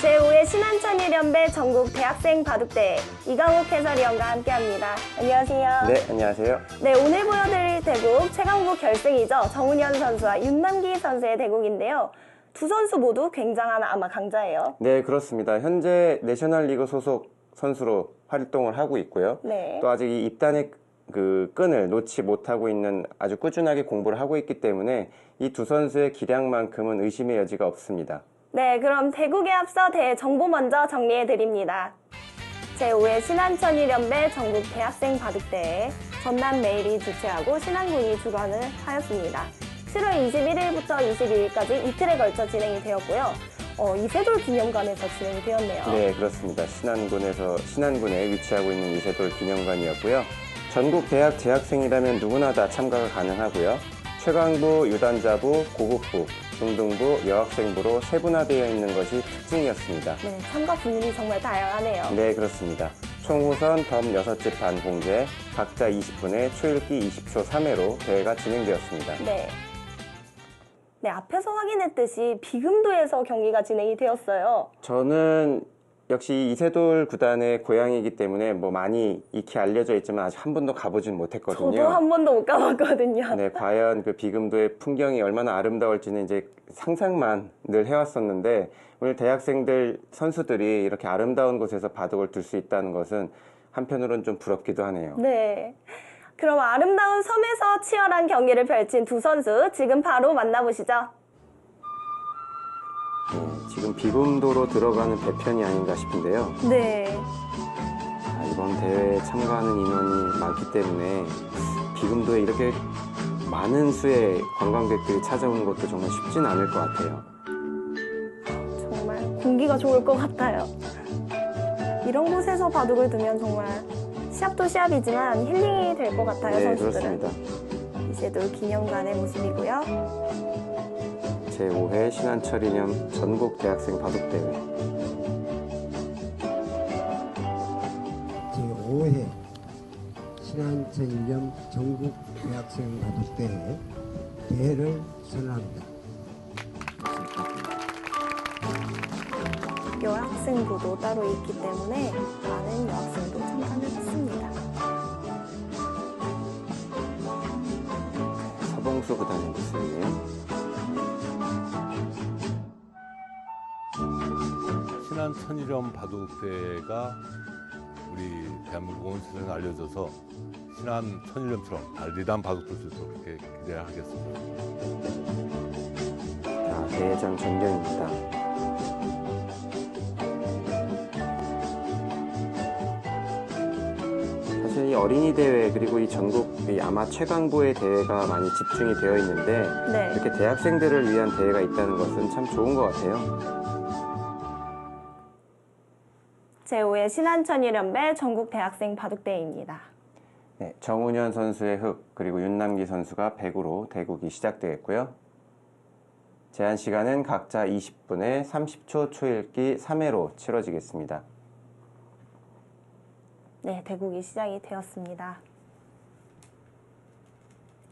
제5회 신한천일연배 전국 대학생 바둑대회 이강욱 해설위원과 함께합니다. 안녕하세요. 네, 안녕하세요. 네, 오늘 보여드릴 대국 최강부 결승이죠. 정훈현 선수와 윤남기 선수의 대국인데요. 두 선수 모두 굉장한 아마 강자예요. 네, 그렇습니다. 현재 내셔널리그 소속 선수로 활동을 하고 있고요. 네. 또 아직 이 입단의 그 끈을 놓지 못하고 있는 아주 꾸준하게 공부를 하고 있기 때문에 이 두 선수의 기량만큼은 의심의 여지가 없습니다. 네, 그럼 대국에 앞서 대회 정보 먼저 정리해드립니다. 제5회 신한천일연배 전국 대학생 바둑대회 전남 메일이 주최하고 신한군이 주관을 하였습니다. 7월 21일부터 22일까지 이틀에 걸쳐 진행이 되었고요. 이세돌 기념관에서 진행이 되었네요. 네, 그렇습니다. 신안군에 위치하고 있는 이세돌 기념관이었고요. 전국 대학 재학생이라면 누구나 다 참가가 가능하고요. 최강부, 유단자부, 고급부, 중등부, 여학생부로 세분화되어 있는 것이 특징이었습니다. 네, 참가 분위기 정말 다양하네요. 네, 그렇습니다. 총우선 덤 6집 반 공제, 각자 20분에 초읽기 20초 3회로 대회가 진행되었습니다. 네. 네, 앞에서 확인했듯이 비금도에서 경기가 진행이 되었어요. 저는 역시 이세돌 구단의 고향이기 때문에 뭐 많이 익히 알려져 있지만 아직 한 번도 가보진 못했거든요. 저도 한 번도 못 가봤거든요. 네, 과연 그 비금도의 풍경이 얼마나 아름다울지는 이제 상상만 늘 해왔었는데 오늘 대학생들 선수들이 이렇게 아름다운 곳에서 바둑을 둘 수 있다는 것은 한편으로는 좀 부럽기도 하네요. 네. 그럼 아름다운 섬에서 치열한 경기를 펼친 두 선수 지금 바로 만나보시죠. 지금 비금도로 들어가는 배편이 아닌가 싶은데요. 네. 이번 대회에 참가하는 인원이 많기 때문에 비금도에 이렇게 많은 수의 관광객들이 찾아오는 것도 정말 쉽진 않을 것 같아요. 정말 공기가 좋을 것 같아요. 이런 곳에서 바둑을 두면 정말 시합도 시합이지만 힐링이 될 것 같아요. 네, 선수들은. 그렇습니다. 이세돌 기념관의 모습이고요. 제5회 신한철이념 전국 대학생 바둑대회. 제5회 신한천일염 전국 대학생 바둑대회 대회를 선언합니다. 여학생부도 따로 있기 때문에 많은 여학생도 참가를 했습니다. 서봉수 구단의 모습이에요. 신한천일염 바둑대회가 우리 대한민국 온 세상에 알려져서 신한천일염처럼 리단 바둑 둘 수 있도록 그렇게 기대하겠습니다. 자, 대회장 전경입니다. 사실 이 어린이 대회 그리고 이 전국 아마 최강부의 대회가 많이 집중이 되어 있는데 네. 이렇게 대학생들을 위한 대회가 있다는 것은 참 좋은 것 같아요. 제5회 신한천일연배 전국 대학생 바둑대회입니다. 네, 정훈현 선수의 흑 그리고 윤남기 선수가 백으로 대국이 시작되겠고요. 제한 시간은 각자 20분에 30초 초읽기 3회로 치러지겠습니다. 네, 대국이 시작이 되었습니다.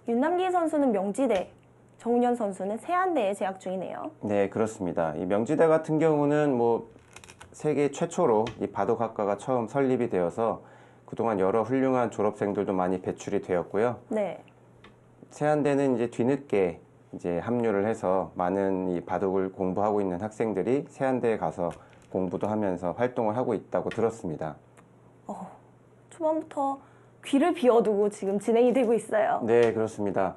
윤남기 선수는 명지대, 정훈현 선수는 세안대에 재학 중이네요. 네, 그렇습니다. 이 명지대 같은 경우는 뭐 세계 최초로 이 바둑학과가 처음 설립이 되어서 그동안 여러 훌륭한 졸업생들도 많이 배출이 되었고요. 네. 세안대는 이제 뒤늦게 이제 합류를 해서 많은 이 바둑을 공부하고 있는 학생들이 세안대에 가서 공부도 하면서 활동을 하고 있다고 들었습니다. 초반부터 귀를 비워두고 지금 진행이 되고 있어요. 네, 그렇습니다.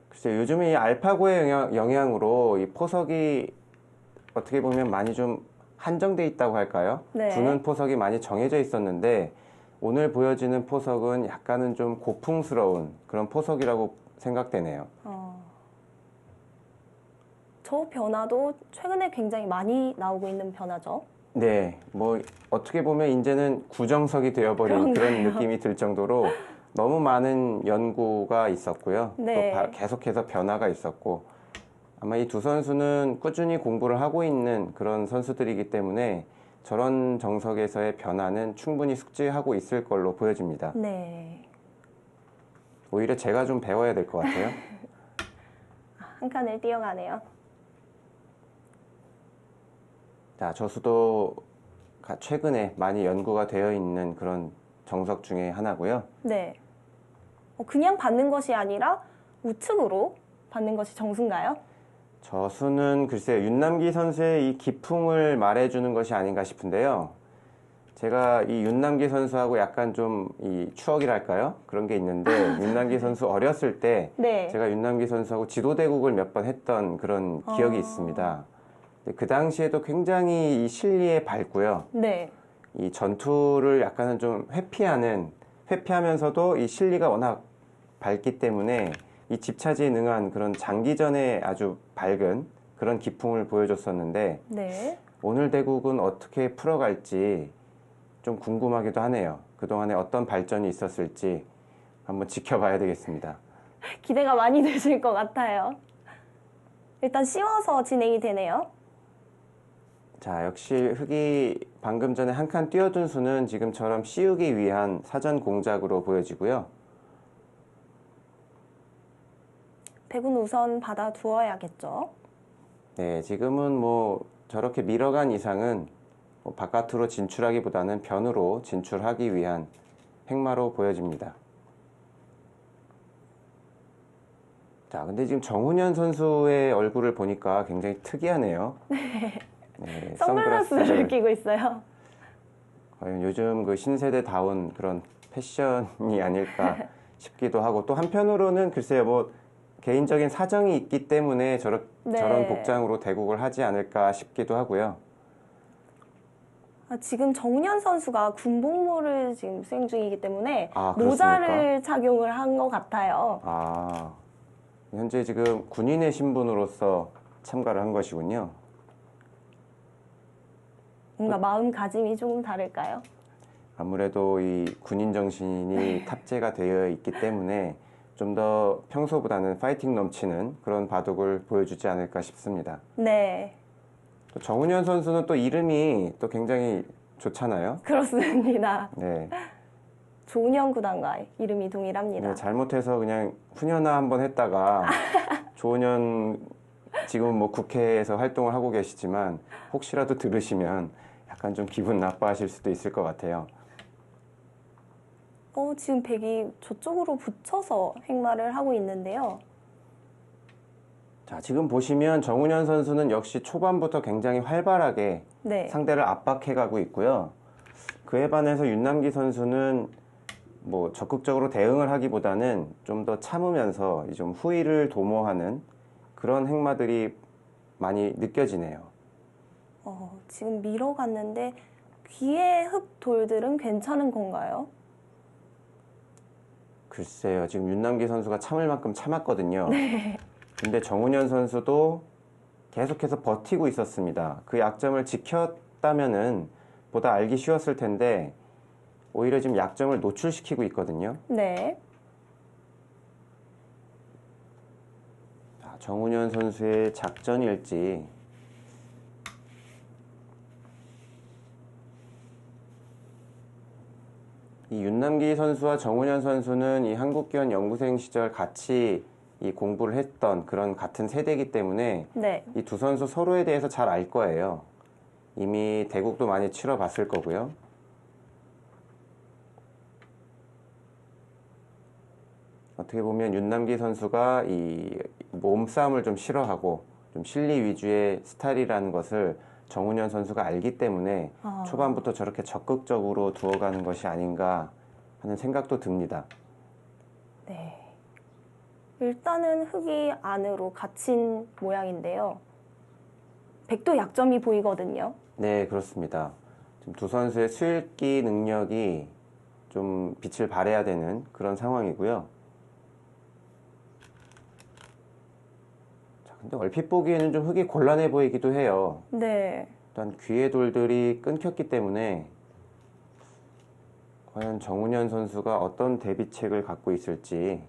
글쎄요, 요즘에 이 알파고의 영향으로 이 포석이 어떻게 보면 많이 좀 한정돼 있다고 할까요? 네. 두는 포석이 많이 정해져 있었는데 오늘 보여지는 포석은 약간은 좀 고풍스러운 그런 포석이라고 생각되네요. 저 변화도 최근에 굉장히 많이 나오고 있는 변화죠. 네, 뭐 어떻게 보면 이제는 구정석이 되어버린 그런 느낌이 들 정도로 너무 많은 연구가 있었고요. 네. 또 계속해서 변화가 있었고 아마 이 두 선수는 꾸준히 공부를 하고 있는 그런 선수들이기 때문에 저런 정석에서의 변화는 충분히 숙지하고 있을 걸로 보여집니다. 네. 오히려 제가 좀 배워야 될 것 같아요. 한 칸을 뛰어가네요. 자, 저수도가 최근에 많이 연구가 되어 있는 그런 정석 중에 하나고요. 네. 그냥 받는 것이 아니라 우측으로 받는 것이 정수인가요? 저수는 글쎄요, 윤남기 선수의 이 기풍을 말해주는 것이 아닌가 싶은데요. 제가 이 윤남기 선수하고 약간 좀 이 추억이랄까요? 그런 게 있는데, 윤남기 선수 어렸을 때 네. 제가 윤남기 선수하고 지도대국을 몇 번 했던 그런 기억이 있습니다. 근데 그 당시에도 굉장히 이 실리에 밝고요. 네. 이 전투를 약간은 좀 회피하면서도 이 실리가 워낙 밝기 때문에 이 집차지에 능한 그런 장기전에 아주 밝은 그런 기풍을 보여줬었는데, 네. 오늘 대국은 어떻게 풀어갈지 좀 궁금하기도 하네요. 그동안에 어떤 발전이 있었을지 한번 지켜봐야 되겠습니다. 기대가 많이 되실 것 같아요. 일단 씌워서 진행이 되네요. 자, 역시 흙이 방금 전에 한 칸 띄워둔 수는 지금처럼 씌우기 위한 사전 공작으로 보여지고요. 백은 우선 받아 두어야겠죠. 네, 지금은 뭐 저렇게 밀어간 이상은 뭐 바깥으로 진출하기보다는 변으로 진출하기 위한 행마로 보여집니다. 자, 근데 지금 정훈현 선수의 얼굴을 보니까 굉장히 특이하네요. 네, 선글라스를 끼고 있어요. 과연 요즘 그 신세대다운 그런 패션이 아닐까 싶기도 하고, 또 한편으로는 글쎄요, 뭐 개인적인 사정이 있기 때문에 저런 복장으로 대국을 하지 않을까 싶기도 하고요. 지금 정훈현 선수가 군복무를 지금 수행 중이기 때문에 그렇습니까? 모자를 착용을 한 것 같아요. 현재 지금 군인의 신분으로서 참가를 한 것이군요. 뭔가 마음가짐이 조금 다를까요? 아무래도 이 군인 정신이 탑재가 되어 있기 때문에 좀 더 평소보다는 파이팅 넘치는 그런 바둑을 보여주지 않을까 싶습니다. 네. 또 정훈현 선수는 또 이름이 또 굉장히 좋잖아요. 그렇습니다. 네. 조은현 구단과 이름이 동일합니다. 네, 잘못해서 그냥 훈현아 한번 했다가 조은현 지금 뭐 국회에서 활동을 하고 계시지만 혹시라도 들으시면 약간 좀 기분 나빠하실 수도 있을 것 같아요. 지금 백이 저쪽으로 붙여서 행마를 하고 있는데요. 자, 지금 보시면 정훈현 선수는 역시 초반부터 굉장히 활발하게 네. 상대를 압박해 가고 있고요. 그에 반해서 윤남기 선수는 뭐 적극적으로 대응을 하기보다는 좀 더 참으면서 좀 후위를 도모하는 그런 행마들이 많이 느껴지네요. 지금 밀어갔는데 귀에 흙 돌들은 괜찮은 건가요? 글쎄요, 지금 윤남기 선수가 참을 만큼 참았거든요. 네. 근데 정훈현 선수도 계속해서 버티고 있었습니다. 그 약점을 지켰다면은 보다 알기 쉬웠을 텐데 오히려 지금 약점을 노출시키고 있거든요. 네. 자, 정훈현 선수의 작전일지. 이 윤남기 선수와 정훈현 선수는 이 한국기원 연구생 시절 같이 이 공부를 했던 그런 같은 세대이기 때문에 네. 이 두 선수 서로에 대해서 잘 알 거예요. 이미 대국도 많이 치러봤을 거고요. 어떻게 보면 윤남기 선수가 이 몸싸움을 좀 싫어하고 좀 실리 위주의 스타일이라는 것을 정훈현 선수가 알기 때문에 초반부터 저렇게 적극적으로 두어가는 것이 아닌가 하는 생각도 듭니다. 네. 일단은 흙이 안으로 갇힌 모양인데요. 백도 약점이 보이거든요. 네, 그렇습니다. 지금 두 선수의 수읽기 능력이 좀 빛을 발해야 되는 그런 상황이고요. 자, 근데 얼핏 보기에는 좀 흙이 곤란해 보이기도 해요. 네. 일단 귀의 돌들이 끊겼기 때문에 과연 정훈현 선수가 어떤 대비책을 갖고 있을지.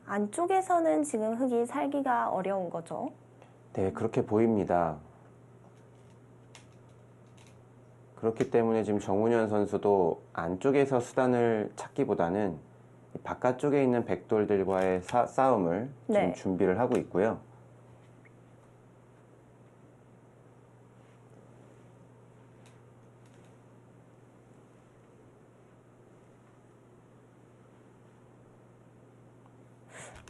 안쪽에서는 지금 흙이 살기가 어려운 거죠. 네, 그렇게 보입니다. 그렇기 때문에 지금 정훈현 선수도 안쪽에서 수단을 찾기보다는 이 바깥쪽에 있는 백돌들과의 싸움을 네. 지금 준비를 하고 있고요.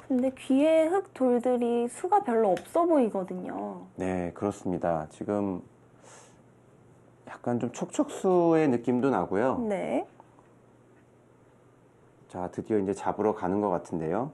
근데 귀에 흙 돌들이 수가 별로 없어 보이거든요. 네, 그렇습니다. 지금 약간 좀 촉촉수의 느낌도 나고요. 네. 자, 드디어 이제 잡으러 가는 것 같은데요.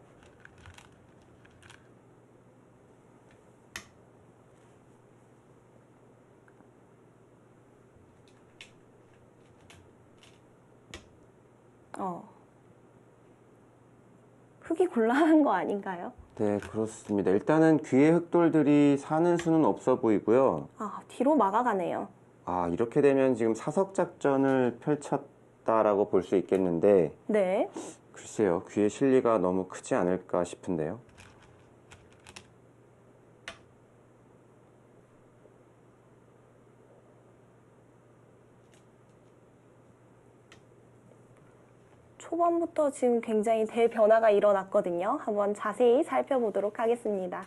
흙이 곤란한 거 아닌가요? 네, 그렇습니다. 일단은 귀에 흙돌들이 사는 수는 없어 보이고요. 아, 뒤로 막아가네요. 아, 이렇게 되면 지금 사석 작전을 펼쳤다라고 볼 수 있겠는데, 네. 글쎄요, 귀의 실리가 너무 크지 않을까 싶은데요. 초반부터 지금 굉장히 대변화가 일어났거든요. 한번 자세히 살펴보도록 하겠습니다.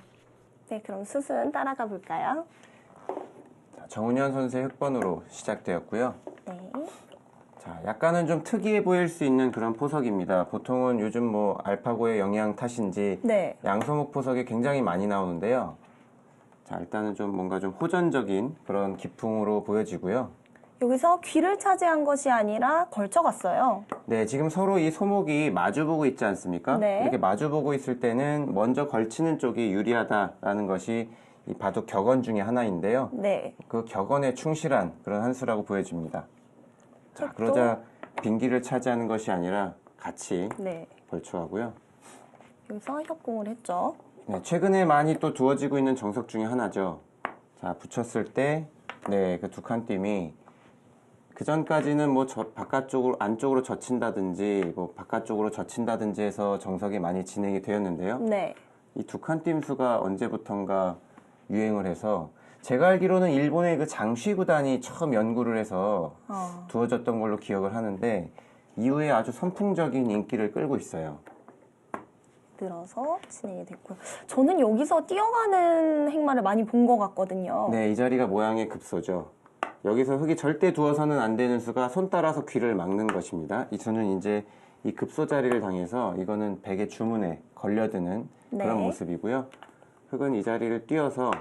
네, 그럼 수순 따라가 볼까요? 자, 정훈현 선수의 흑번으로 시작되었고요. 네. 자, 약간은 좀 특이해 보일 수 있는 그런 포석입니다. 보통은 요즘 뭐 알파고의 영향 탓인지 네. 양소목 포석이 굉장히 많이 나오는데요. 자, 일단은 좀 뭔가 좀 호전적인 그런 기풍으로 보여지고요. 여기서 귀를 차지한 것이 아니라 걸쳐갔어요. 네, 지금 서로 이 소목이 마주보고 있지 않습니까? 네. 이렇게 마주보고 있을 때는 먼저 걸치는 쪽이 유리하다라는 것이 이 바둑 격언 중에 하나인데요. 네. 그 격언에 충실한 그런 한 수라고 보여집니다. 자, 또- 그러자 빈기를 차지하는 것이 아니라 같이 네. 걸쳐가고요. 여기서 협공을 했죠. 네, 최근에 많이 또 두어지고 있는 정석 중에 하나죠. 자, 붙였을 때, 네, 그 두 칸 띠이 그 전까지는 뭐 바깥쪽으로, 안쪽으로 젖힌다든지, 뭐 바깥쪽으로 젖힌다든지 해서 정석이 많이 진행이 되었는데요. 네. 이 두 칸 띠수가 언제부턴가 유행을 해서, 제가 알기로는 일본의 그 장쉬 구단이 처음 연구를 해서 두어졌던 걸로 기억을 하는데, 이후에 아주 선풍적인 인기를 끌고 있어요. 늘어서 진행이 됐고요. 저는 여기서 뛰어가는 행마를 많이 본 것 같거든요. 네, 이 자리가 모양의 급소죠. 여기서 흙이 절대 두어서는 안 되는 수가 손 따라서 귀를 막는 것입니다. 이 수는 이제 이 급소 자리를 당해서 이거는 백의 주문에 걸려드는 그런 네. 모습이고요. 흙은 이 자리를 뛰어서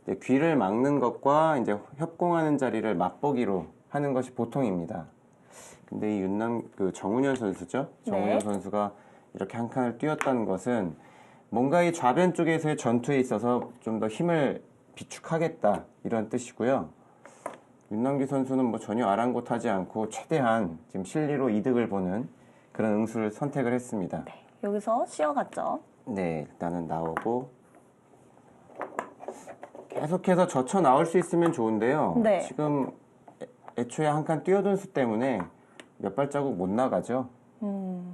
이제 귀를 막는 것과 이제 협공하는 자리를 맛보기로 하는 것이 보통입니다. 근데 이 정훈현 선수죠. 정훈현 네. 선수가 이렇게 한 칸을 뛰었다는 것은 뭔가 이 좌변 쪽에서의 전투에 있어서 좀 더 힘을 비축하겠다 이런 뜻이고요. 윤남기 선수는 뭐 전혀 아랑곳하지 않고 최대한 지금 실리로 이득을 보는 그런 응수를 선택을 했습니다. 네. 여기서 쉬어갔죠. 네, 일단은 나오고 계속해서 젖혀 나올 수 있으면 좋은데요. 네. 지금 애초에 한 칸 뛰어든 수 때문에 몇 발자국 못 나가죠.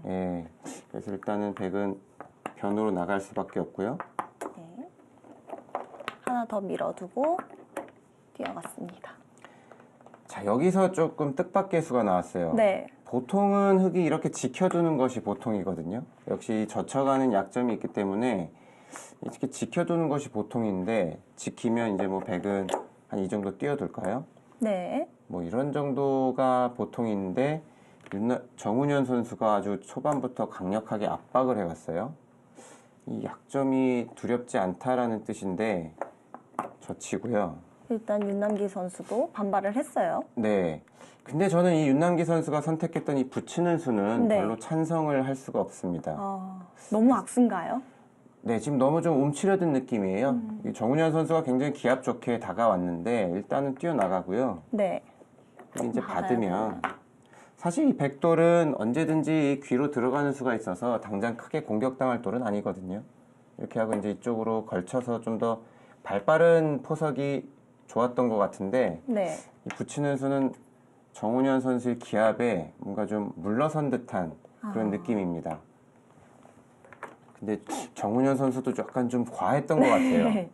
예, 그래서 일단은 백은 변으로 나갈 수밖에 없고요. 네. 하나 더 밀어두고 뛰어갔습니다. 자, 여기서 조금 뜻밖의 수가 나왔어요. 네. 보통은 흙이 이렇게 지켜두는 것이 보통이거든요. 역시 젖혀가는 약점이 있기 때문에 이렇게 지켜두는 것이 보통인데, 지키면 이제 뭐 백은 한 이 정도 뛰어둘까요? 네. 뭐 이런 정도가 보통인데, 정훈현 선수가 아주 초반부터 강력하게 압박을 해왔어요. 이 약점이 두렵지 않다라는 뜻인데, 젖히고요. 일단 윤남기 선수도 반발을 했어요. 네. 근데 저는 이 윤남기 선수가 선택했던 이 붙이는 수는 네. 별로 찬성을 할 수가 없습니다. 너무 악순가요? 네, 지금 너무 좀 움츠려든 느낌이에요. 이 정훈현 선수가 굉장히 기합 좋게 다가왔는데 일단은 뛰어나가고요. 네. 이제 받아야 받으면 사실 이 백돌은 언제든지 이 귀로 들어가는 수가 있어서 당장 크게 공격당할 돌은 아니거든요. 이렇게 하고 이제 이쪽으로 걸쳐서 좀 더 발빠른 포석이 좋았던 것 같은데, 네. 이 붙이는 수는 정훈현 선수의 기압에 뭔가 좀 물러선 듯한 그런 느낌입니다. 근데 정훈현 선수도 약간 좀 과했던 것 같아요.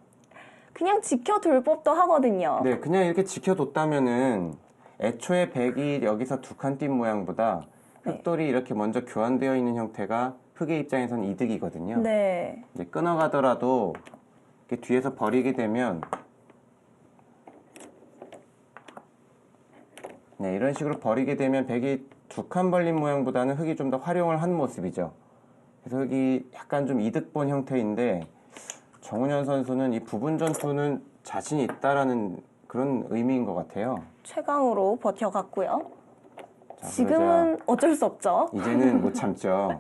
그냥 지켜둘 법도 하거든요. 네, 그냥 이렇게 지켜뒀다면은 애초에 백이 여기서 두 칸 띈 모양보다 네. 흙돌이 이렇게 먼저 교환되어 있는 형태가 흙의 입장에선 이득이거든요. 네. 이제 끊어가더라도 이렇게 뒤에서 버리게 되면 네, 이런 식으로 버리게 되면 백이 두 칸 벌린 모양보다는 흙이 좀 더 활용을 한 모습이죠. 그래서 흙이 약간 좀 이득 본 형태인데 정훈현 선수는 이 부분 전투는 자신이 있다라는 그런 의미인 것 같아요. 최강으로 버텨갔고요. 자, 지금은 어쩔 수 없죠. 그러자 이제는 못 참죠.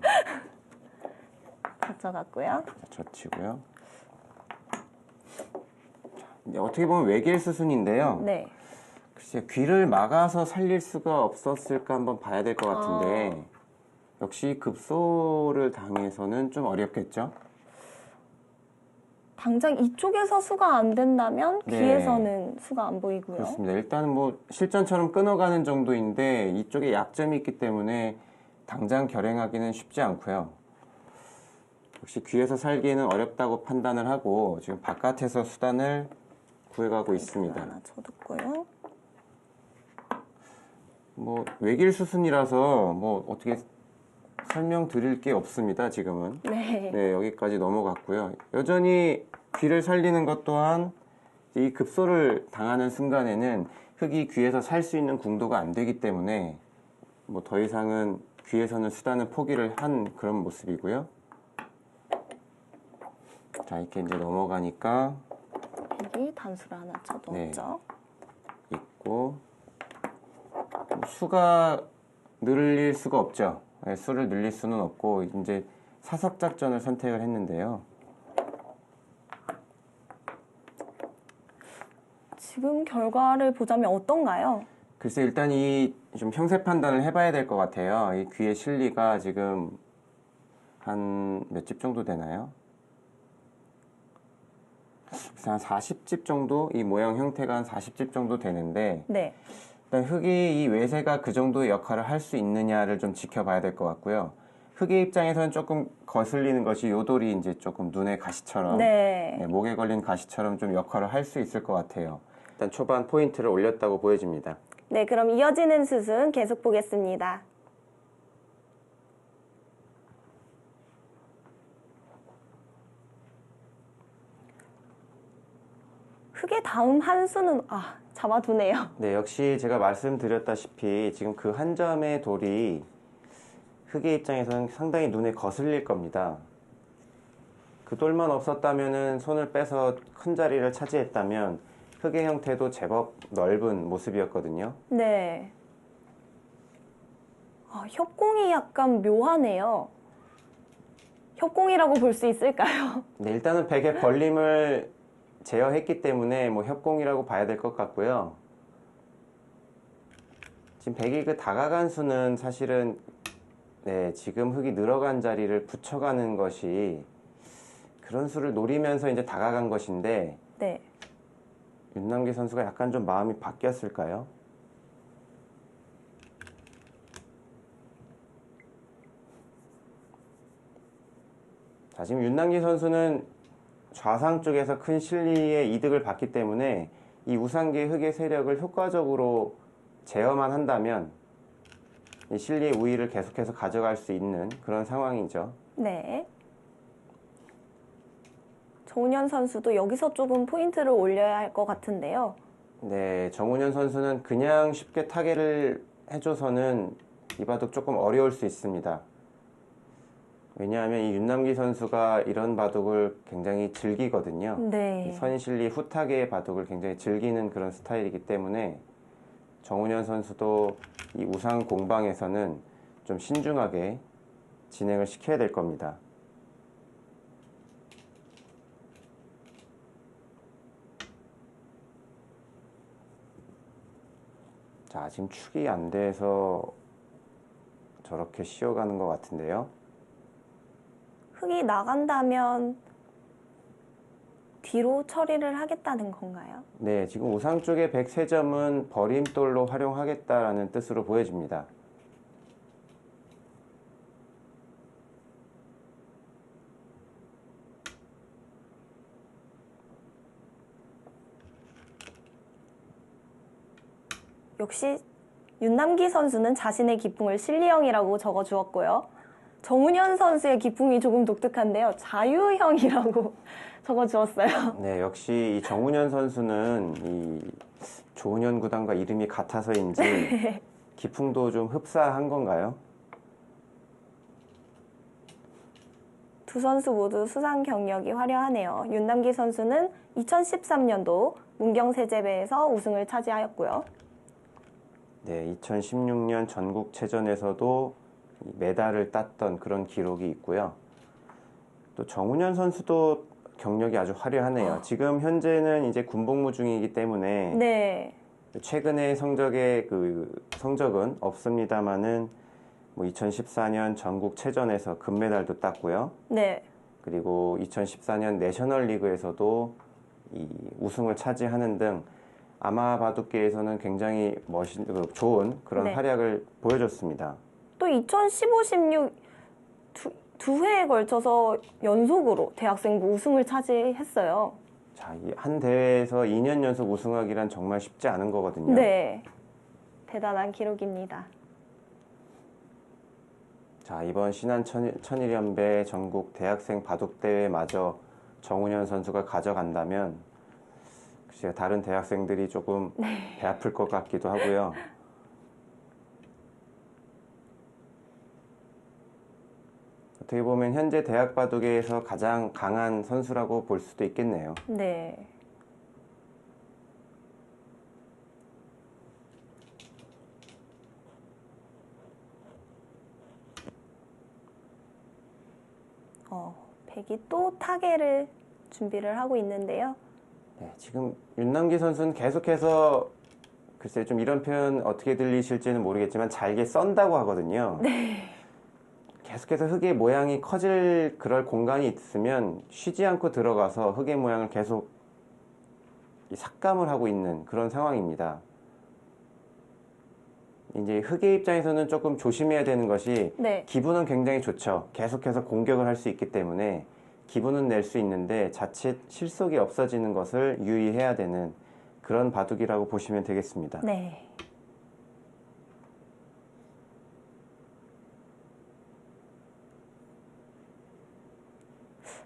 버텨갔고요. 자, 젖히고요. 자, 어떻게 보면 외길 수순인데요. 네. 글쎄 귀를 막아서 살릴 수가 없었을까 한번 봐야 될 것 같은데 역시 급소를 당해서는 좀 어렵겠죠. 당장 이쪽에서 수가 안 된다면 네. 귀에서는 수가 안 보이고요. 그렇습니다. 일단은 뭐 실전처럼 끊어가는 정도인데 이쪽에 약점이 있기 때문에 당장 결행하기는 쉽지 않고요. 역시 귀에서 살기에는 어렵다고 판단을 하고 지금 바깥에서 수단을 구해가고 있습니다. 하나 쳐뒀고요. 뭐 외길 수순이라서 뭐 어떻게 설명드릴 게 없습니다. 지금은. 네. 네, 여기까지 넘어갔고요. 여전히 귀를 살리는 것 또한 이 급소를 당하는 순간에는 흙이 귀에서 살 수 있는 궁도가 안 되기 때문에 뭐 더 이상은 귀에서는 수단을 포기를 한 그런 모습이고요. 자, 이렇게 이제 넘어가니까 여기 단수를 하나 쳐뒀죠. 있고 뭐 수가 늘릴 수가 없죠. 네, 수를 늘릴 수는 없고 이제 사석 작전을 선택을 했는데요. 지금 결과를 보자면 어떤가요? 글쎄 일단 이 좀 형세 판단을 해봐야 될 것 같아요. 이 귀의 실리가 지금 한 몇 집 정도 되나요? 한 40집 정도? 이 모양 형태가 한 40집 정도 되는데 네. 일단 흙이 이 외세가 그 정도의 역할을 할 수 있느냐를 좀 지켜봐야 될 것 같고요. 흙의 입장에서는 조금 거슬리는 것이 요돌이 이제 조금 눈의 가시처럼 네. 목에 걸린 가시처럼 좀 역할을 할 수 있을 것 같아요. 일단 초반 포인트를 올렸다고 보여집니다. 네, 그럼 이어지는 수순 계속 보겠습니다. 흙의 다음 한 수는 잡아두네요. 네, 역시 제가 말씀드렸다시피 지금 그 한 점의 돌이 흙의 입장에서는 상당히 눈에 거슬릴 겁니다. 그 돌만 없었다면은 손을 빼서 큰 자리를 차지했다면 흙의 형태도 제법 넓은 모습이었거든요. 네. 협공이 약간 묘하네요. 협공이라고 볼 수 있을까요? 네, 일단은 백의 벌림을 제어했기 때문에 뭐 협공이라고 봐야 될 것 같고요. 지금 백이 그 다가간 수는 사실은 네, 지금 흙이 늘어간 자리를 붙여가는 것이 그런 수를 노리면서 이제 다가간 것인데 네. 윤남기 선수가 약간 좀 마음이 바뀌었을까요? 자, 지금 윤남기 선수는 좌상 쪽에서 큰 실리의 이득을 받기 때문에 이 우상기의 흙의 세력을 효과적으로 제어만 한다면 이 실리의 우위를 계속해서 가져갈 수 있는 그런 상황이죠. 네. 정훈현 선수도 여기서 조금 포인트를 올려야 할 것 같은데요. 네, 정훈현 선수는 그냥 쉽게 타개를 해줘서는 이 바둑 조금 어려울 수 있습니다. 왜냐하면 이 윤남기 선수가 이런 바둑을 굉장히 즐기거든요. 네. 선실리 후타개의 바둑을 굉장히 즐기는 그런 스타일이기 때문에 정훈현 선수도 이 우상 공방에서는 좀 신중하게 진행을 시켜야 될 겁니다. 자, 지금 축이 안 돼서 저렇게 쉬어가는 것 같은데요. 흙이 나간다면 뒤로 처리를 하겠다는 건가요? 네, 지금 우상 쪽의 103점은 버림돌로 활용하겠다라는 뜻으로 보여집니다. 역시 윤남기 선수는 자신의 기풍을 실리형이라고 적어주었고요. 정훈현 선수의 기풍이 조금 독특한데요. 자유형이라고 적어주었어요. 네, 역시 이 정훈현 선수는 이 조훈현 구단과 이름이 같아서인지 기풍도 좀 흡사한 건가요? 두 선수 모두 수상 경력이 화려하네요. 윤남기 선수는 2013년도 문경세제배에서 우승을 차지하였고요. 네, 2016년 전국체전에서도 이 메달을 땄던 그런 기록이 있고요. 또 정훈현 선수도 경력이 아주 화려하네요. 지금 현재는 이제 군복무 중이기 때문에 네. 최근에 성적은 없습니다만은 뭐 2014년 전국체전에서 금메달도 땄고요. 네. 그리고 2014년 내셔널리그에서도 이 우승을 차지하는 등 아마 바둑계에서는 굉장히 좋은 그런 네. 활약을 보여줬습니다. 또 2015, 16 두 회에 걸쳐서 연속으로 대학생부 우승을 차지했어요. 자, 이 한 대회에서 2년 연속 우승하기란 정말 쉽지 않은 거거든요. 네. 대단한 기록입니다. 자, 이번 신한 천일연배 전국 대학생 바둑대회마저 정훈현 선수가 가져간다면 글쎄요, 다른 대학생들이 조금 배 아플 것 같기도 하고요. 어떻게 보면 현재 대학 바둑에서 가장 강한 선수라고 볼 수도 있겠네요. 네. 백이 또 타개를 준비를 하고 있는데요. 네, 지금 윤남기 선수는 계속해서 글쎄 좀 이런 표현 어떻게 들리실지는 모르겠지만 잘게 썬다고 하거든요. 계속해서 흙의 모양이 커질 그럴 공간이 있으면 쉬지 않고 들어가서 흙의 모양을 계속 삭감을 하고 있는 그런 상황입니다. 이제 흙의 입장에서는 조금 조심해야 되는 것이 네. 기분은 굉장히 좋죠. 계속해서 공격을 할 수 있기 때문에 기분은 낼 수 있는데 자칫 실속이 없어지는 것을 유의해야 되는 그런 바둑이라고 보시면 되겠습니다. 네.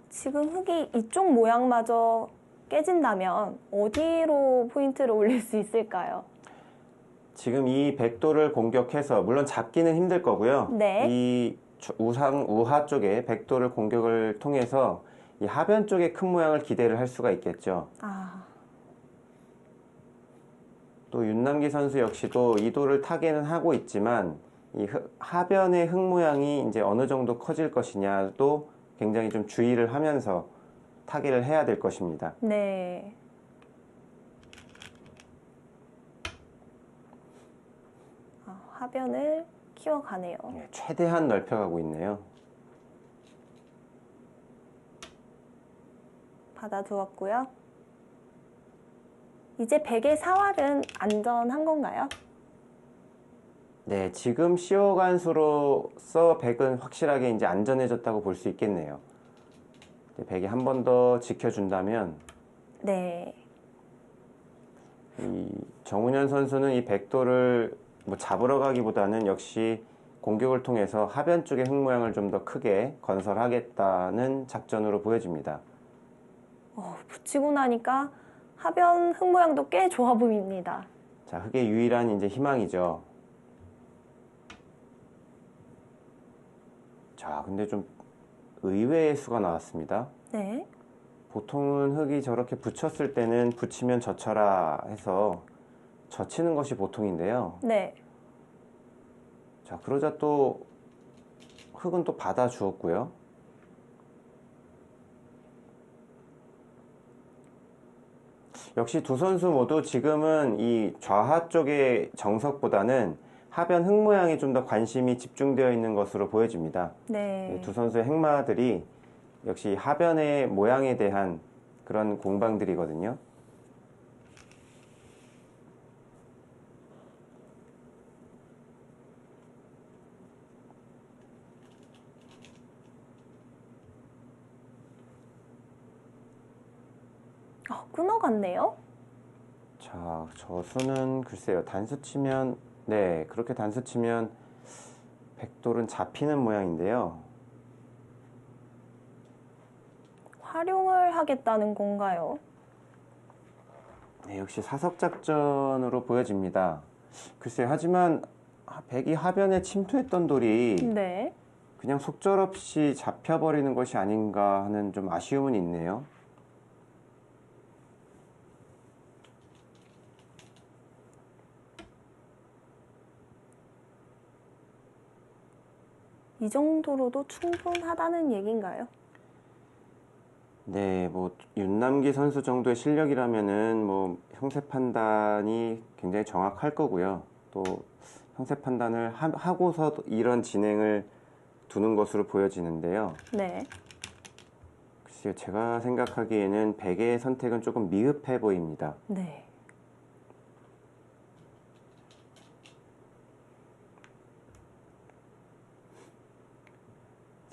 지금 흙이 이쪽 모양마저 깨진다면 어디로 포인트를 올릴 수 있을까요? 지금 이 백도를 공격해서 물론 잡기는 힘들 거고요. 네. 이 우하 쪽에 백도를 공격을 통해서 이 하변 쪽에 큰 모양을 기대를 할 수가 있겠죠. 아, 또 윤남기 선수 역시도 이 도를 타개는 하고 있지만 이 하변의 흙 모양이 이제 어느 정도 커질 것이냐도 굉장히 좀 주의를 하면서 타개를 해야 될 것입니다. 네. 하변을 키워가네요. 네, 최대한 넓혀가고 있네요. 받아두었고요. 이제 백의 사활은 안전한 건가요? 네, 지금 시호간수로서 백은 확실하게 이제 안전해졌다고 볼 수 있겠네요. 백이 한 번 더 지켜준다면 네. 이 정훈현 선수는 이 백도를 뭐 잡으러 가기보다는 역시 공격을 통해서 하변 쪽의 흙 모양을 좀 더 크게 건설하겠다는 작전으로 보여집니다. 붙이고 나니까 하변 흙 모양도 꽤 좋아 보입니다. 자, 흙의 유일한 이제 희망이죠. 자, 근데 좀 의외의 수가 나왔습니다. 네. 보통은 흙이 저렇게 붙였을 때는 붙이면 젖혀라 해서 젖히는 것이 보통인데요. 네. 자, 그러자 또 흙은 또 받아 주었고요. 역시 두 선수 모두 지금은 이 좌하 쪽의 정석보다는 하변 흙 모양에 좀 더 관심이 집중되어 있는 것으로 보여집니다. 네. 두 선수의 행마들이 역시 하변의 모양에 대한 그런 공방들이거든요. 끊어갔네요. 자, 저 수는 글쎄요, 단수 치면 네, 그렇게 단수 치면 백돌은 잡히는 모양인데요. 활용을 하겠다는 건가요? 네, 역시 사석작전으로 보여집니다. 글쎄, 하지만 백이 하변에 침투했던 돌이 네. 그냥 속절없이 잡혀버리는 것이 아닌가 하는 좀 아쉬움은 있네요. 이 정도로도 충분하다는 얘기인가요? 네, 뭐 윤남기 선수 정도의 실력이라면은 뭐 형세 판단이 굉장히 정확할 거고요. 또 형세 판단을 하고서 이런 진행을 두는 것으로 보여지는데요. 네. 글쎄요, 제가 생각하기에는 백의 선택은 조금 미흡해 보입니다. 네.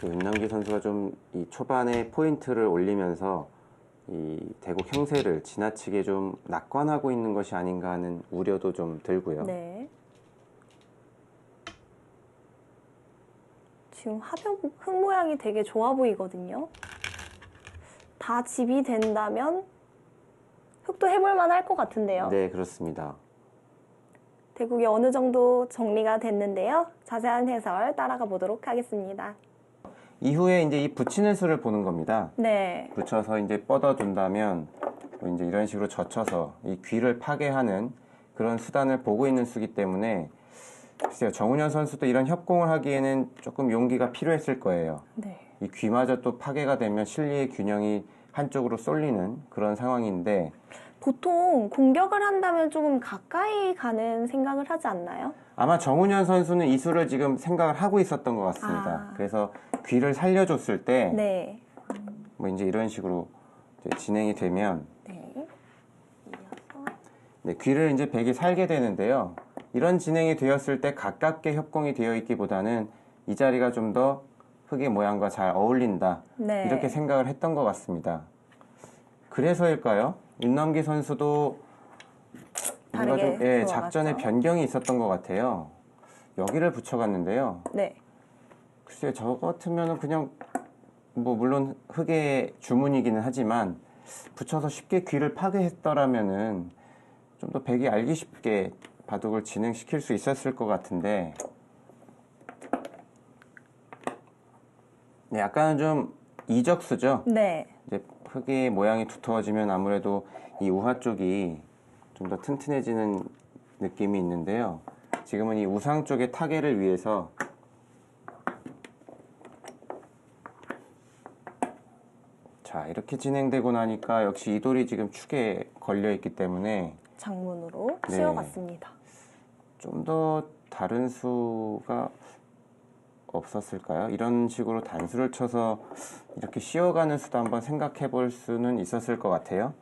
윤남기 선수가 좀 이 초반에 포인트를 올리면서 이 대국 형세를 지나치게 좀 낙관하고 있는 것이 아닌가 하는 우려도 좀 들고요. 네. 지금 하변 흙 모양이 되게 좋아 보이거든요. 다 집이 된다면 흙도 해볼만 할 것 같은데요. 네, 그렇습니다. 대국이 어느 정도 정리가 됐는데요. 자세한 해설 따라가 보도록 하겠습니다. 이후에 이제 이 붙이는 수를 보는 겁니다. 네. 붙여서 이제 뻗어준다면 뭐 이제 이런 식으로 젖혀서 이 귀를 파괴하는 그런 수단을 보고 있는 수기 때문에 글쎄요, 정훈현 선수도 이런 협공을 하기에는 조금 용기가 필요했을 거예요. 네. 이 귀마저 또 파괴가 되면 실리의 균형이 한쪽으로 쏠리는 그런 상황인데 보통 공격을 한다면 조금 가까이 가는 생각을 하지 않나요? 아마 정훈현 선수는 이 수를 지금 생각을 하고 있었던 것 같습니다. 아. 그래서 귀를 살려줬을 때 네. 뭐 이제 이런 식으로 이제 진행이 되면 네. 이어서. 네, 귀를 이제 백이 살게 되는데요. 이런 진행이 되었을 때 가깝게 협공이 되어 있기보다는 이 자리가 좀 더 흙의 모양과 잘 어울린다. 네. 이렇게 생각을 했던 것 같습니다. 그래서일까요? 윤남기 선수도 뭔가 다르게 좀 예, 들어갔죠. 작전에 변경이 있었던 것 같아요. 여기를 붙여갔는데요. 네. 글쎄요, 저 같으면 그냥 뭐 물론 흙의 주문이기는 하지만 붙여서 쉽게 귀를 파괴했더라면은 좀 더 백이 알기 쉽게 바둑을 진행시킬 수 있었을 것 같은데 네, 약간은 좀 이적수죠. 네. 이제 흙의 모양이 두터워지면 아무래도 이 우하 쪽이 좀 더 튼튼해지는 느낌이 있는데요. 지금은 이 우상 쪽의 타개를 위해서 자, 이렇게 진행되고 나니까 역시 이 돌이 지금 축에 걸려 있기 때문에 장문으로 네. 씌워봤습니다. 좀 더 다른 수가 없었을까요? 이런 식으로 단수를 쳐서 이렇게 씌워가는 수도 한번 생각해 볼 수는 있었을 것 같아요.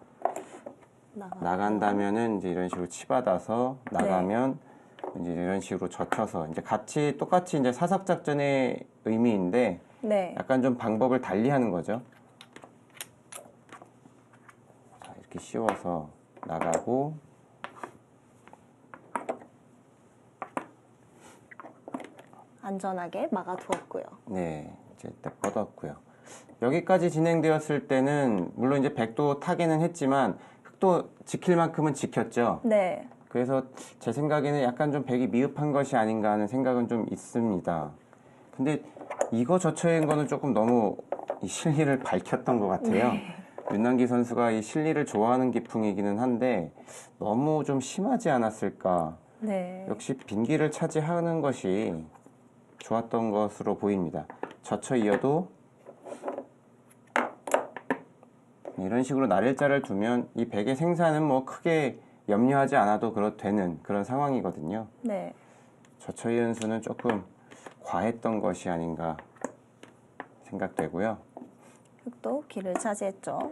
나간다면은 이제 이런 식으로 치받아서 나가면 이제 이런 식으로 젖혀서 이제 같이 똑같이 이제 사석작전의 의미인데 네. 약간 좀 방법을 달리 하는 거죠. 자, 이렇게 씌워서 나가고 안전하게 막아두었고요. 네, 이제 딱 뻗었고요. 여기까지 진행되었을 때는 물론 이제 백도 타게는 했지만 흑도 지킬 만큼은 지켰죠. 네. 그래서 제 생각에는 약간 좀 백이 미흡한 것이 아닌가 하는 생각은 좀 있습니다. 근데 이거 저처인 거는 조금 너무 이 실리를 밝혔던 것 같아요. 윤남기 선수가 이 실리를 좋아하는 기풍이기는 한데 너무 좀 심하지 않았을까. 네. 역시 빈기를 차지하는 것이 좋았던 것으로 보입니다. 젖혀 이어도 이런 식으로 날일자를 두면 이 백의 생산은 뭐 크게 염려하지 않아도 되는 그런 상황이거든요. 네. 젖혀 이은 수는 조금 과했던 것이 아닌가 생각되고요. 흙도 길을 차지했죠.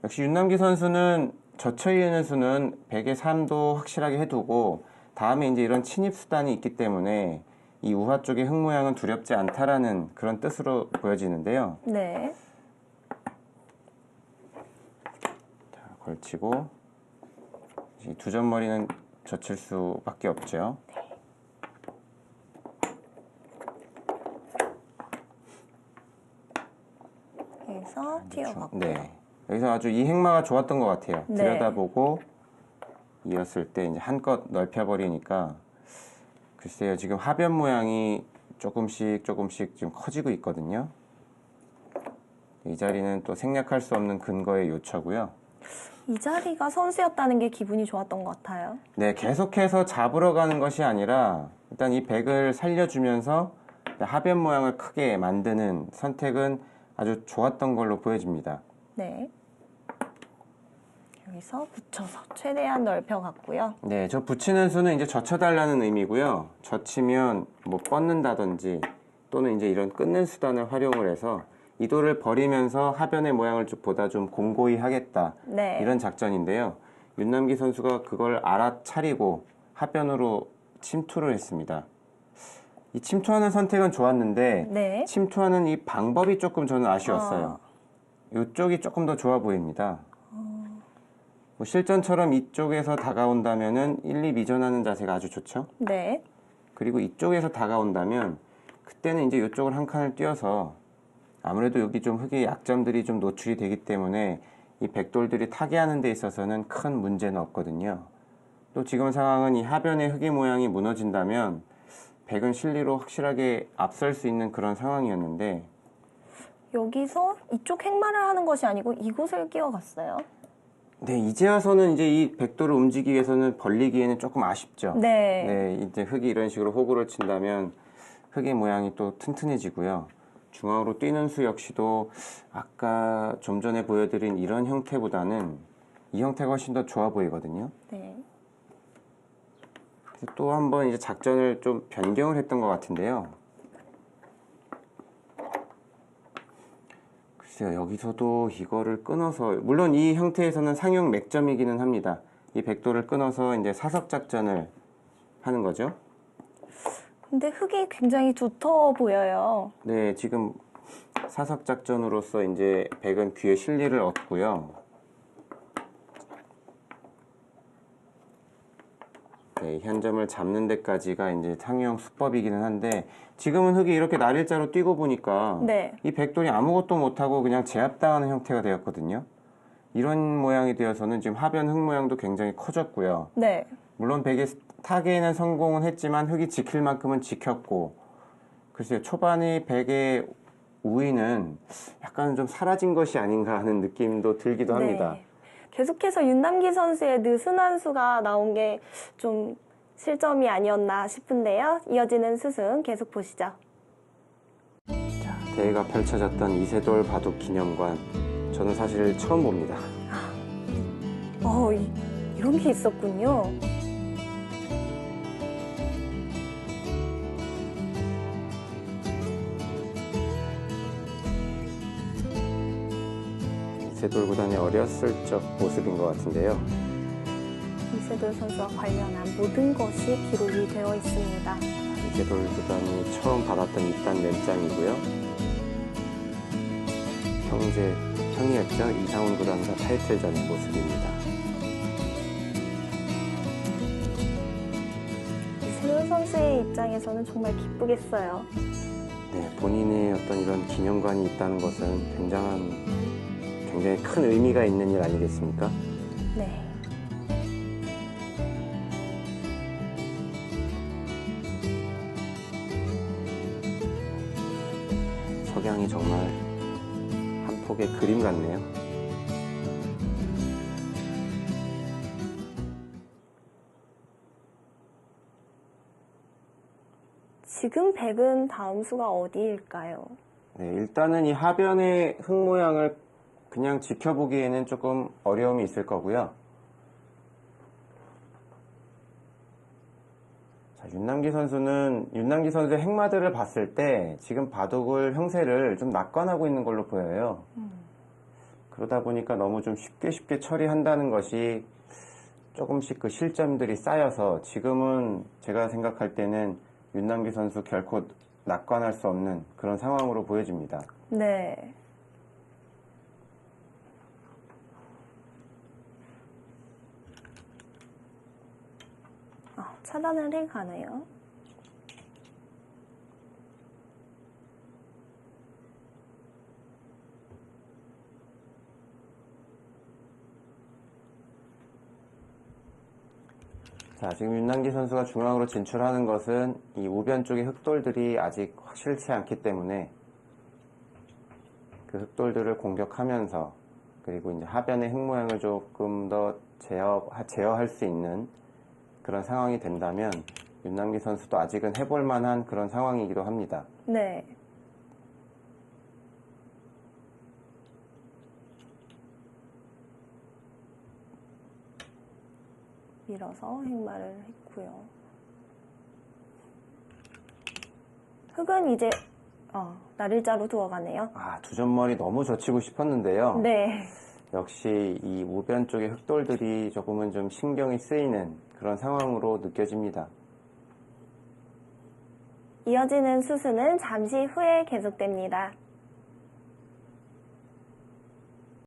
역시 윤남기 선수는 젖혀 이은 수는 백의 3도 확실하게 해두고 다음에 이제 이런 침입 수단이 있기 때문에 이 우하 쪽의 흙 모양은 두렵지 않다라는 그런 뜻으로 보여지는데요. 네. 자, 걸치고 이 두 점머리는 젖힐 수밖에 없죠. 여기서 튀어갔고요. 네. 여기서 아주 이 행마가 좋았던 것 같아요. 네. 들여다보고 이었을 때 이제 한껏 넓혀버리니까 글쎄요, 지금 하변 모양이 조금씩 지금 커지고 있거든요. 이 자리는 또 생략할 수 없는 근거의 요처고요. 이 자리가 선수였다는 게 기분이 좋았던 것 같아요. 네, 계속해서 잡으러 가는 것이 아니라 일단 이 백을 살려주면서 하변 모양을 크게 만드는 선택은 아주 좋았던 걸로 보여집니다. 네. 여기서 붙여서 최대한 넓혀갔고요. 네, 저 붙이는 수는 이제 젖혀달라는 의미고요. 젖히면 뭐 뻗는다든지 또는 이제 이런 끊는 수단을 활용을 해서 이 돌을 버리면서 하변의 모양을 보다 좀 공고히 하겠다. 네. 이런 작전인데요. 윤남기 선수가 그걸 알아차리고 하변으로 침투를 했습니다. 이 침투하는 선택은 좋았는데 네. 침투하는 이 방법이 조금 저는 아쉬웠어요. 이쪽이 조금 더 좋아 보입니다. 뭐 실전처럼 이쪽에서 다가온다면은 1, 2 미전하는 자세가 아주 좋죠. 네. 그리고 이쪽에서 다가온다면 그때는 이제 이쪽을 한 칸을 띄어서 아무래도 여기 좀 흙의 약점들이 좀 노출이 되기 때문에 이 백돌들이 타개하는 데 있어서는 큰 문제는 없거든요. 또 지금 상황은 이 하변의 흙의 모양이 무너진다면 백은 실리로 확실하게 앞설 수 있는 그런 상황이었는데 여기서 이쪽 행마를 하는 것이 아니고 이곳을 끼워갔어요. 네, 이제 와서는 이제 이 백돌을 움직이기 위해서는 벌리기에는 조금 아쉽죠. 네. 네, 이제 흙이 이런 식으로 호구를 친다면 흙의 모양이 또 튼튼해지고요. 중앙으로 뛰는 수 역시도 아까 좀 전에 보여드린 이런 형태보다는 이 형태가 훨씬 더 좋아 보이거든요. 네. 또 한 번 이제 작전을 좀 변경을 했던 것 같은데요. 글쎄요, 여기서도 이거를 끊어서, 물론 이 형태에서는 상용 맥점이기는 합니다. 이 백도를 끊어서 이제 사석 작전을 하는 거죠. 근데 흙이 굉장히 두터워 보여요. 네, 지금 사석 작전으로서 이제 백은 귀에 실리를 얻고요. 네, 현점을 잡는 데까지가 이제 상용 수법이기는 한데 지금은 흙이 이렇게 날일자로 뛰고 보니까 네. 이 백돌이 아무것도 못하고 그냥 제압당하는 형태가 되었거든요. 이런 모양이 되어서는 지금 하변 흙 모양도 굉장히 커졌고요. 네. 물론 백의 타개에는 성공은 했지만 흙이 지킬 만큼은 지켰고 글쎄요, 초반에 백의 우위는 약간 좀 사라진 것이 아닌가 하는 느낌도 들기도 합니다. 네. 계속해서 윤남기 선수의 느슨한 수가 나온 게 좀 실점이 아니었나 싶은데요. 이어지는 수승 계속 보시죠. 대회가 펼쳐졌던 이세돌 바둑 기념관, 저는 사실 처음 봅니다. 이런 게 있었군요. 이세돌 구단의 어렸을 적 모습인 것 같은데요. 이세돌 선수와 관련한 모든 것이 기록이 되어 있습니다. 이세돌 구단이 처음 받았던 입단 넷장이고요. 형이었죠. 이상훈 구단과 타이틀전의 모습입니다. 이세돌 선수의 입장에서는 정말 기쁘겠어요. 네, 본인의 어떤 이런 기념관이 있다는 것은 굉장히 큰 의미가 있는 일 아니겠습니까? 네. 석양이 정말 한 폭의 그림 같네요. 지금 백은 다음 수가 어디일까요? 네, 일단은 이 하변의 흙 모양을 그냥 지켜보기에는 조금 어려움이 있을 거고요. 자, 윤남기 선수의 행마들을 봤을 때 지금 바둑을 형세를 좀 낙관하고 있는 걸로 보여요. 그러다 보니까 너무 좀 쉽게 처리한다는 것이 조금씩 그 실점들이 쌓여서 지금은 제가 생각할 때는 윤남기 선수 결코 낙관할 수 없는 그런 상황으로 보여집니다. 네. 차단을 해가네요. 자, 지금 윤남기 선수가 중앙으로 진출하는 것은 이 우변 쪽의 흑돌들이 아직 확실치 않기 때문에 그 흑돌들을 공격하면서 그리고 이제 하변의 흙 모양을 조금 더 제어할 수 있는 그런 상황이 된다면 윤남기 선수도 아직은 해볼 만한 그런 상황이기도 합니다. 네. 밀어서 획마를 했고요. 흙은 이제 날일자로 두어가네요. 아, 두 점머리 너무 젖히고 싶었는데요. 네. 역시 이 우변 쪽의 흑돌들이 조금은 좀 신경이 쓰이는 그런 상황으로 느껴집니다. 이어지는 수수는 잠시 후에 계속됩니다.